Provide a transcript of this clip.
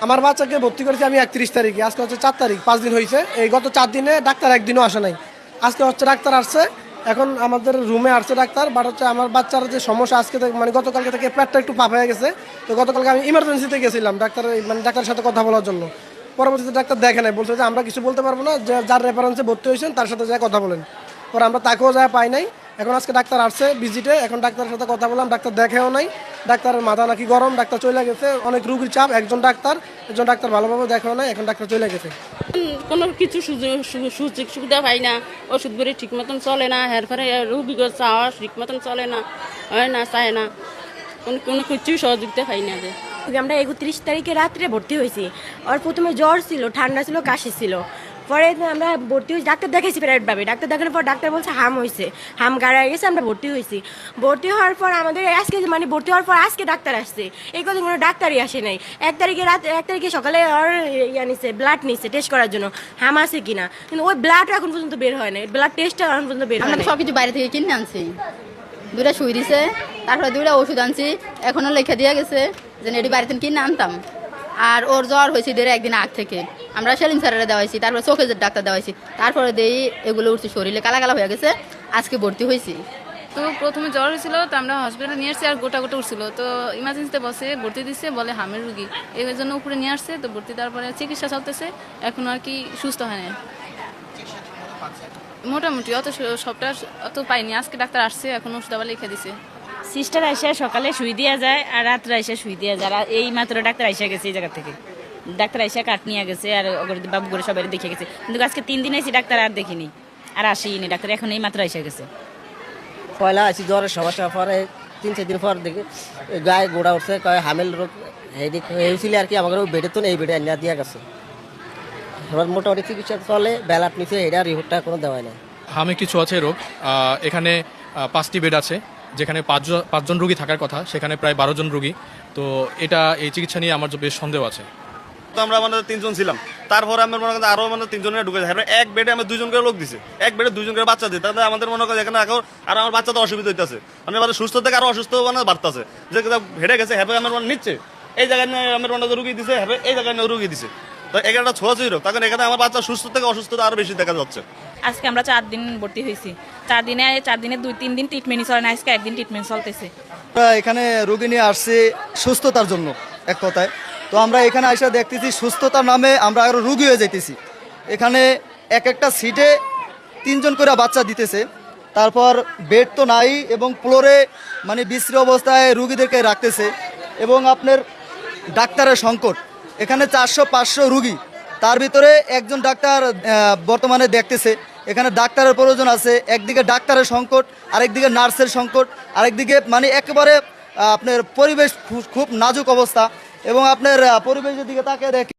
আমার বাচ্চাকে ভর্তি করেছি আমি 31 তারিখে, আজকে হচ্ছে 4 তারিখ, 5 দিন হয়েছে। এই গত 4 দিনে ডাক্তার একদিনও আসে নাই। আজকে হচ্ছে ডাক্তার আসছে, এখন আমাদের রুমে আসছে ডাক্তার। বাট হচ্ছে আমার বাচ্চার যে সমস্যা আজকে মানে গতকালকে থেকে পেটটা একটু পাপ হয়ে গেছে। তো গতকালকে আমি ইমার্জেন্সিতে গেছিলাম ডাক্তারের সাথে কথা বলার জন্য। পরবর্তীতে ডাক্তার দেখে নাই, বলছে যে আমরা কিছু বলতে পারবো না, যে যার রেফারেন্সে ভর্তি হয়েছেন তার সাথে যা কথা বলেন। পরে আমরা তাকেও যা পাই নাই। এখন আজকে ডাক্তার আসছে ভিজিটে, এখন ডাক্তারের সাথে কথা বললাম, ডাক্তার দেখেও নাই। ডাক্তারের মাথা নাকি গরম, ডাক্তার চলে গেছে। অনেক রুগীর চাপ, একজন ডাক্তার ভালোভাবে দেখেও নাই, এখন ডাক্তার চলে গেছে। কোনো কিছু সুযোগ সুবিধা পাই না, ওষুধ করে ঠিক মতন চলে না, এরপরে রুগীগুলো চাওয়া ঠিক মতন চলে না, হয় না, চায় না, কোনো কিছুই সহযোগিতা পাই না। আমরা 31 তারিখে রাত্রে ভর্তি হয়েছি। আর প্রথমে জ্বর ছিল, ঠান্ডা ছিল, কাশি ছিল। পরে আমরা ভর্তি হয়েছি, ডাক্তার দেখাইছি প্রাইভেটভাবে। ডাক্তার দেখানোর পর ডাক্তার বলছে হাম হয়েছে, হাম গাড়ায় গেছে। আমরা ভর্তি হয়েছি। ভর্তি হওয়ার পর আমাদের আজকে মানে ভর্তি হওয়ার পর আজকে ডাক্তার আসছে। এই কদিন কোনো ডাক্তারই আসে নাই। 1 তারিখে সকালে আর নিছে, ব্লাড নিছে টেস্ট করার জন্য হাম আছে কিনা, কিন্তু ওই ব্লাড এখন পর্যন্ত বের হয় না। ব্লাড টেস্টটা এখন পর্যন্ত বের হয় আমরা না। তো সবকিছু বাইরে থেকে কিনে আনছি। 2টা সুই দিছে, তারপরে 2টা ওষুধ আনছি, এখনো লেখা দিয়া গেছে যে এটি বাড়িতে কিনে আনতাম। আর ওর জ্বর হয়েছে একদিন আগ থেকে। আমরা সেলিং স্যারেরা দেওয়াইছি, তারপরে চোখের ডাক্তার দেওয়াইছি, তারপরে দেই এগুলো উঠছে, শরীরে কালা কালা হয়ে গেছে। আজকে ভর্তি হয়েছি। তো প্রথমে জ্বর হয়েছিল, তো আমরা হসপিটালে নিয়ে আসছি, আর গোটা গোটা উঠছিল। তো ইমার্জেন্সিতে বসে ভর্তি দিচ্ছে, বলে হামের রুগী, এর জন্য উপরে নিয়ে আসছে। তো ভর্তি দেওয়ার পরে চিকিৎসা চলতেছে, এখন আর কি সুস্থ হয় না মোটামুটি। সবটা অত পাইনি। আজকে ডাক্তার আসছে, এখন ওষুধ আবার লিখে দিছে। সিস্টার আইসা সকালে শুই দেওয়া যায়, আর রাত্রে আইসা শুই দেওয়া যায়। আর এই মাত্র ডাক্তার আইসা গেছে এই জায়গা থেকে। ডাক্তার আইসা কাট নিয়ে গেছে, আর বাবু করে সবাই দেখে গেছে। কিন্তু আজকে 3 দিন আইসি, ডাক্তার আর দেখিনি, আর আসেনি ডাক্তার। এখন এই মাত্র আইসা গেছে। পয়লা আসি জ্বরের সমস্যা, পরে 3-4 দিন পর দেখি গায়ে গোড়া উঠছে, কয় হামেল রোগ হয়েছিল আর কি। আমাকে বেডে তো এই বেডে আনিয়া দিয়া গেছে। এবার মোটামুটি চিকিৎসা চলে, ব্যালাট নিচে, এটা রিপোর্টটা কোনো দেওয়াই নাই। হামে কিছু আছে রোগ। এখানে 5টি বেড আছে, যেখানে 5 জন রুগী থাকার কথা, সেখানে প্রায় 12 জন রুগী। তো এই চিকিৎসা নিয়ে আমার বেশ সন্দেহ আছে। তো আমরা আমাদের 3 জন ছিলাম, তারপরে আমার মনে করেন আরো 3 জনের ঢুকে যায়। এক বেডে আমি 2 জন করে লোক দিছে, এক বেডে 2 জন করে বাচ্চা দিই। তাহলে আমাদের মনে করেন এখানে এখন আর আমার বাচ্চা তো অসুবিধা হইতেছে, মানে সুস্থ থেকে আরো অসুস্থ বাড়তেছে। যে হেঁটে গেছে হ্যাঁ আমার নিচ্ছে, এই জায়গায় আমার রুগী দিছে, হ্যাঁ এই জায়গায় রুগী দিছে। তো এখানে ছোঁয়াছুঁই রোগ, তখন এখানে আমার বাচ্চা সুস্থ থেকে অসুস্থতা আরো বেশি দেখা যাচ্ছে। আজকে আমরা 4 দিন ভর্তি হয়েছি। 4 দিনে 2-3 দিন ট্রিটমেন্টই চলে না, আজকে একদিন ট্রিটমেন্ট চলতেছে। এখানে রোগী নিয়ে আসছি সুস্থতার জন্য, এক কথায়। তো আমরা এখানে এসে দেখতেছি সুস্থতার নামে আমরা আরো রোগী হয়ে যেতেছি। এখানে একটা সিটে 3 জন করে বাচ্চা দিতেছে, তারপর বেড তো নাই, এবং ফ্লোরে মানে বিশ্রী অবস্থায় রুগীদেরকে রাখতেছে, এবং আপনার ডাক্তারের সংকট। এখানে 400-500 রুগী, তার ভিতরে একজন ডাক্তার বর্তমানে দেখতেছে। এখানে ডাক্তারের প্রয়োজন আছে, একদিকে ডাক্তারের সংকট, আরেকদিকে নার্সের সংকট, আরেকদিকে মানে একেবারে আপনার পরিবেশ খুব নাজুক অবস্থা। এবং আপনার পরিবেশের দিকে তাকে দেখে